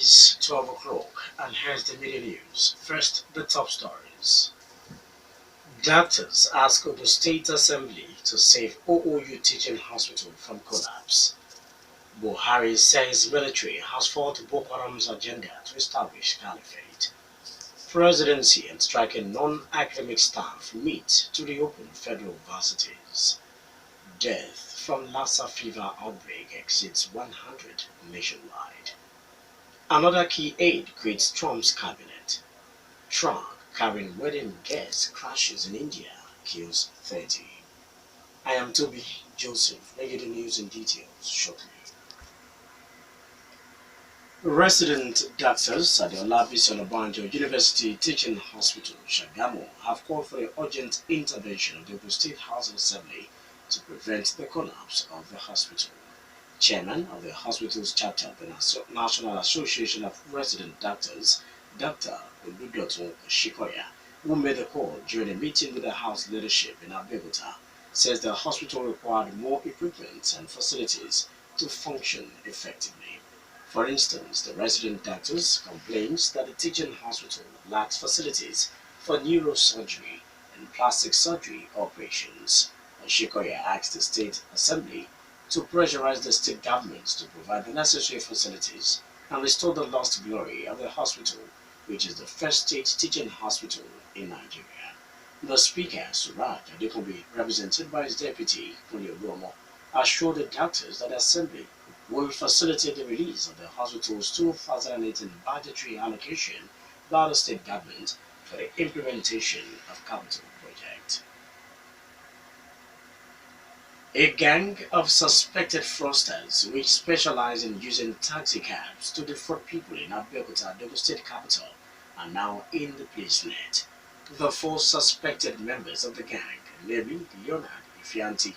is 12 o'clock, and here's the media news. First, the top stories. Doctors ask Ogun State Assembly to save OOU teaching hospital from collapse. Buhari says military has fought Boko Haram's agenda to establish caliphate. Presidency and striking non-academic staff meet to reopen federal varsities. Death from Lassa fever outbreak exceeds 100 nationwide. Another key aide quits Trump's cabinet. Truck carrying wedding guests crashes in India, kills 30. I am Tobi Joseph, bringing the news in details shortly. Resident doctors at the Olabi University Teaching Hospital, Shagamu, have called for the urgent intervention of the Ogun State House of Assembly to prevent the collapse of the hospital. Chairman of the hospital's chapter of the National Association of Resident Doctors, Dr. Oludoto Shikoya, who made the call during a meeting with the House leadership in Abeokuta, says the hospital required more equipment and facilities to function effectively. For instance, the resident doctors complains that the teaching hospital lacks facilities for neurosurgery and plastic surgery operations. Shikoya asked the State Assembly to pressurize the state governments to provide the necessary facilities and restore the lost glory of the hospital, which is the first state teaching hospital in Nigeria. The Speaker, Suraj Adekunbi, represented by his deputy, Kunle Oluomo, assured the doctors that the Assembly will facilitate the release of the hospital's 2018 budgetary allocation by the state government for the implementation of capital project. A gang of suspected fraudsters which specialize in using taxi cabs to defraud people in Abeokuta, the state capital, are now in the police net. The four suspected members of the gang, namely Leonard Ifianti,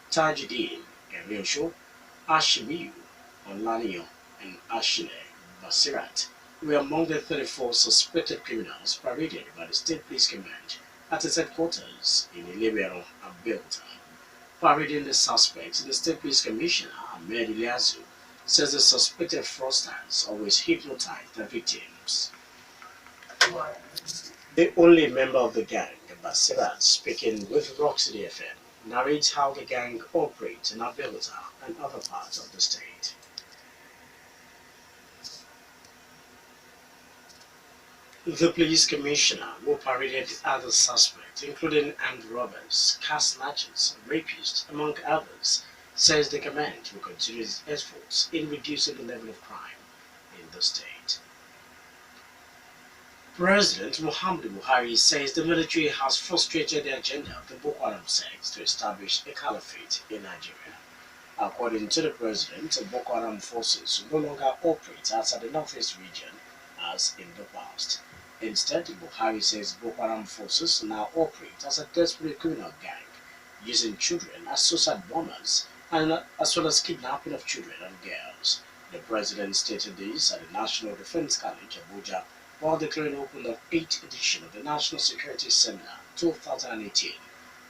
Tajuddin Eriosho, Ashimiyu Olaniyo, and Ashile Basirat, were among the 34 suspected criminals paraded by the State Police Command at its headquarters in Ilebero, Abeokuta. Parading the suspects, the State Police Commissioner, Ahmed Ilyasu, says the suspected fraudsters always hypnotize their victims. The only member of the gang, Basirat, speaking with Roxy FM, narrates how the gang operates in Abeokuta and other parts of the state. The police commissioner, who paraded other suspects, including armed robbers, car snatchers, rapists, among others, says the command will continue its efforts in reducing the level of crime in the state. President Muhammadu Buhari says the military has frustrated the agenda of the Boko Haram sects to establish a caliphate in Nigeria. According to the president, the Boko Haram forces no longer operate outside the northeast region as in the past. Instead, Buhari says Boko Haram forces now operate as a desperate criminal gang, using children as suicide bombers and as well as kidnapping of children and girls. The president stated this at the National Defense College, Abuja, while declaring open the 8th edition of the National Security Seminar 2018,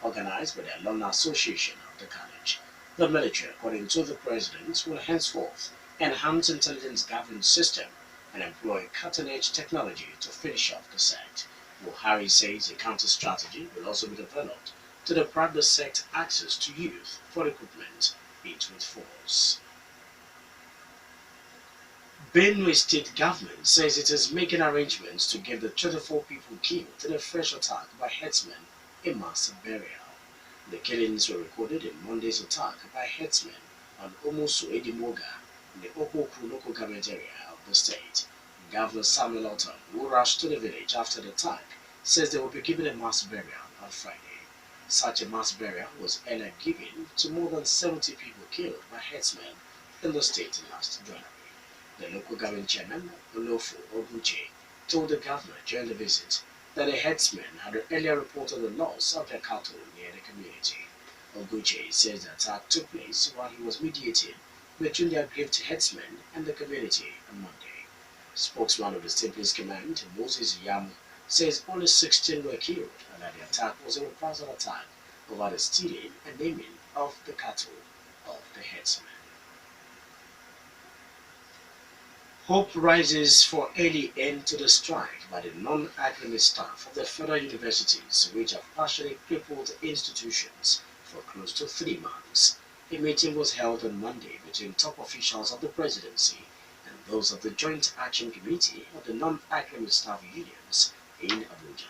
organized by the Alumni Association of the college. The military, according to the president, will henceforth enhance intelligence governance system and employ cutting-edge technology to finish off the sect. Buhari says a counter-strategy will also be developed to deprive the sect access to youth for equipment it would force. Benue State government says it is making arrangements to give the 24 people killed in a fresh attack by herdsmen a mass burial. The killings were recorded in Monday's attack by herdsmen on Omosu Edimoga in the Opoku local government area of the state. Governor Samuel Otom, who rushed to the village after the attack, says they will be given a mass burial on Friday. Such a mass burial was earlier given to more than 70 people killed by herdsmen in the state last January. The local government chairman, Olofo Oguche, told the governor during the visit that the herdsmen had earlier reported the loss of their cattle near the community. Oguche says the attack took place while he was mediating between the aggrieved herdsmen and the community on Monday. Spokesman of the State Police Command, Moses Yamu, says only 16 were killed and that the attack was a reprisal attack over the stealing and naming of the cattle of the herdsmen. Hope rises for early end to the strike by the non-academic staff of the federal universities, which have partially crippled institutions for close to 3 months. A meeting was held on Monday between top officials of the presidency and those of the Joint Action Committee of the non-academic staff unions in Abuja.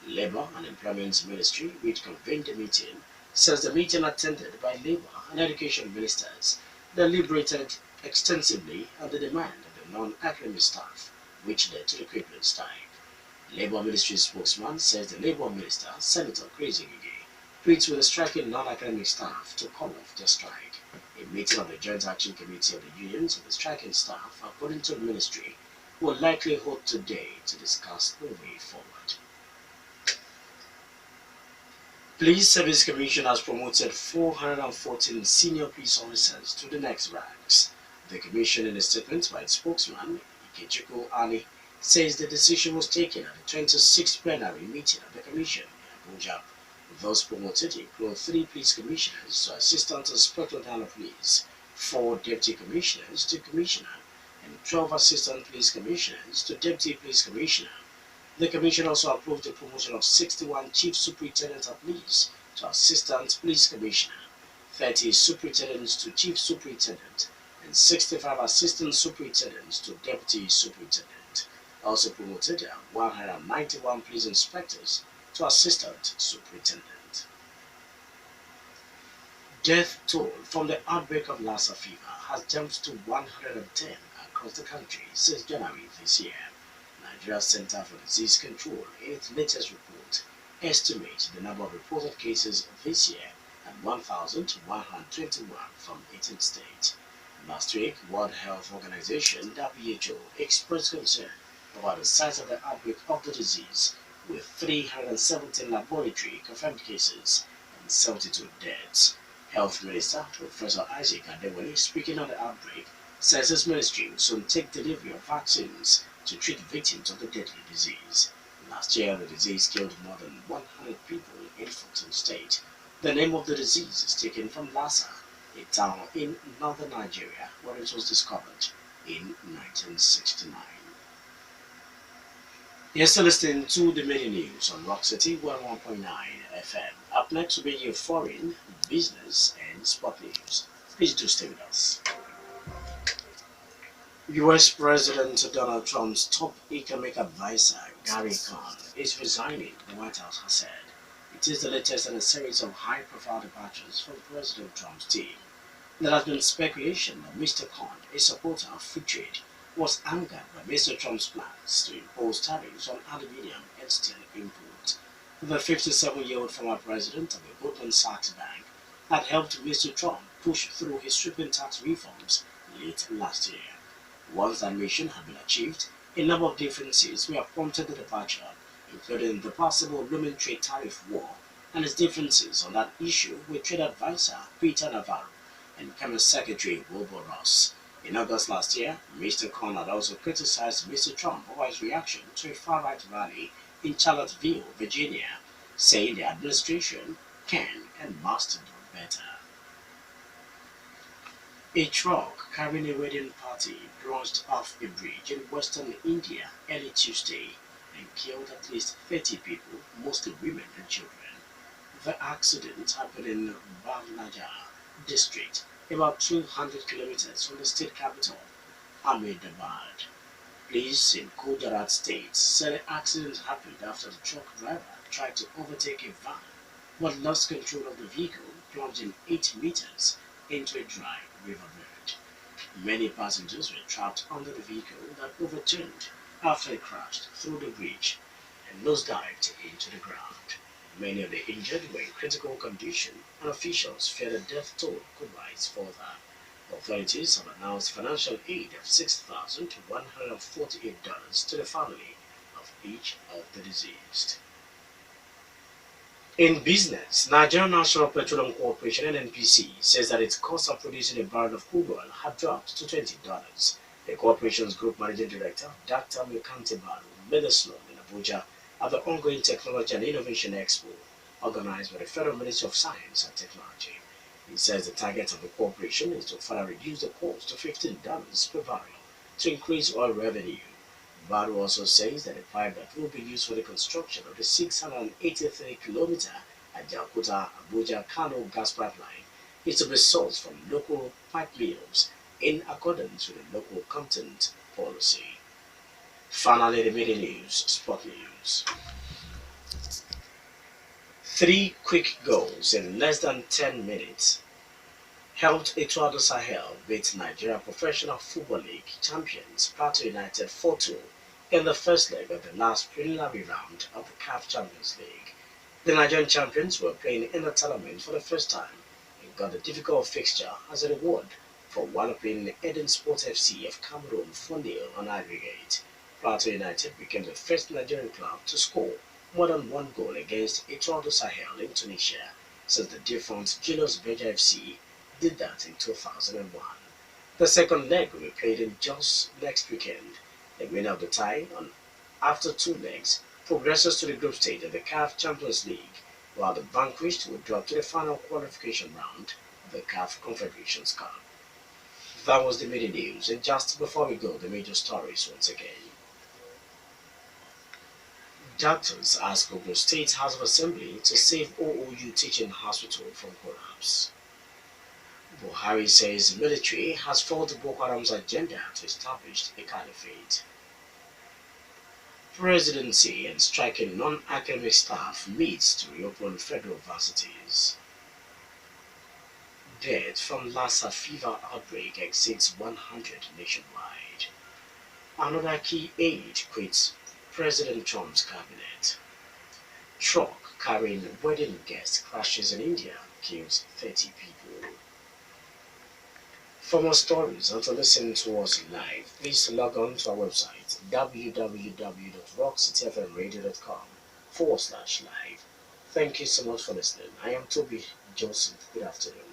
Labour and Employment Ministry, which convened the meeting, says the meeting attended by Labour and Education ministers deliberated extensively on the demand of the non-academic staff, which led to the crippling strike. Labour Ministry spokesman says the Labour Minister, Senator Crazy Gige, pleads with the striking non-academic staff to call off the strike. A meeting of the Joint Action Committee of the unions and the striking staff, according to the ministry, will likely hold today to discuss the way forward. Police Service Commission has promoted 414 senior police officers to the next ranks. The commission, in a statement by its spokesman, Ikechukwu Ali, says the decision was taken at the 26th plenary meeting of the commission in Abuja. Those promoted include 3 police commissioners to Assistant Inspector General of Police, 4 deputy commissioners to commissioner, and 12 assistant police commissioners to deputy police commissioner. The Commission also approved the promotion of 61 Chief Superintendents of Police to Assistant Police Commissioner, 30 Superintendents to Chief Superintendent, and 65 Assistant Superintendents to Deputy Superintendent. Also promoted 191 Police Inspectors to Assistant Superintendent. Death toll from the outbreak of Lassa fever has jumped to 110 across the country since January this year. Nigeria Center for Disease Control, in its latest report, estimates the number of reported cases this year at 1,121 from 18 states. Last week, World Health Organization (WHO) expressed concern about the size of the outbreak of the disease, with 317 laboratory confirmed cases and 72 deaths. Health Minister Professor Isaac Adewale, speaking on the outbreak, says his ministry will soon take delivery of vaccines to treat victims of the deadly disease. Last year, the disease killed more than 100 people in 14 states. The name of the disease is taken from Lassa, a town in northern Nigeria where it was discovered in 1969. You're still listening to the mini news on Rock City 101.9 FM. Up next will be your foreign, business, and sport news. Please do stay with us. US President Donald Trump's top economic advisor, Gary Cohn, is resigning, the White House has said. It is the latest in a series of high-profile departures from President Trump's team. There has been speculation that Mr. Cohn, a supporter of free trade, was angered by Mr. Trump's plans to impose tariffs on aluminium and steel imports. The 57-year-old former president of the Goldman Sachs Bank had helped Mr. Trump push through his sweeping tax reforms late last year. Once that mission had been achieved, a number of differences were prompted the departure, including the possible looming trade tariff war and its differences on that issue with trade advisor Peter Navarro and Commerce Secretary Wilbur Ross. In August last year, Mr. Cohn had also criticized Mr. Trump over his reaction to a far-right rally in Charlottesville, Virginia, saying the administration can and must do better. A truck carrying a wedding party plunged off a bridge in western India early Tuesday and killed at least 30 people, mostly women and children. The accident happened in Bhavnagar district, about 200 kilometers from the state capital, Ahmedabad. Police in Gujarat state said the accident happened after the truck driver tried to overtake a van but lost control of the vehicle, plunging 8 meters into a dry riverbed. Many passengers were trapped under the vehicle that overturned after it crashed through the bridge and nosedived into the ground. Many of the injured were in critical condition, and officials fear the death toll could rise further. Authorities have announced financial aid of $6,148 to the family of each of the deceased. In business, Nigerian National Petroleum Corporation (NNPC) says that its cost of producing a barrel of crude oil had dropped to $20. The corporation's group managing director, Dr. Mikante Balu, made this known in Abuja at the ongoing Technology and Innovation Expo, organized by the Federal Ministry of Science and Technology. He says the target of the corporation is to further reduce the cost to $15 per barrel to increase oil revenue. Badu also says that the pipe that will be used for the construction of the 683-kilometer Ajaokuta-Abuja-Kano gas pipeline is to be sourced from local pipe mills in accordance with the local content policy. Finally, the media news, sport news. 3 quick goals in less than 10 minutes helped Etoile du Sahel beat Nigeria Professional Football League champions Plateau United 4-2 in the first leg of the last preliminary round of the CAF Champions League. The Nigerian champions were playing in the tournament for the first time and got a difficult fixture as a reward for walloping Eden Sport FC of Cameroon 4-0 on aggregate. Plateau United became the first Nigerian club to score more than 1 goal against Etoile du Sahel in Tunisia since the defunct Julius Berger FC did that in 2001. The second leg will be played in just next weekend. The winner of the tie on after 2 legs progresses to the group stage of the CAF Champions League, while the vanquished will drop to the final qualification round of the CAF Confederations Cup. That was the media news, and just before we go, the major stories once again. Doctors ask Ogun State House of Assembly to save OOU teaching hospital from collapse. Buhari says the military has followed Boko Haram's agenda to establish a caliphate. Presidency and striking non-academic staff meets to reopen federal varsities. Death from Lassa fever outbreak exceeds 100 nationwide. Another key aide quits President Trump's cabinet. Truck carrying wedding guest crashes in India, kills 30 people. For more stories and to listen to us live, please log on to our website www.rockcityfmradio.com/live. Thank you so much for listening. I am Tobi Joseph. Good afternoon.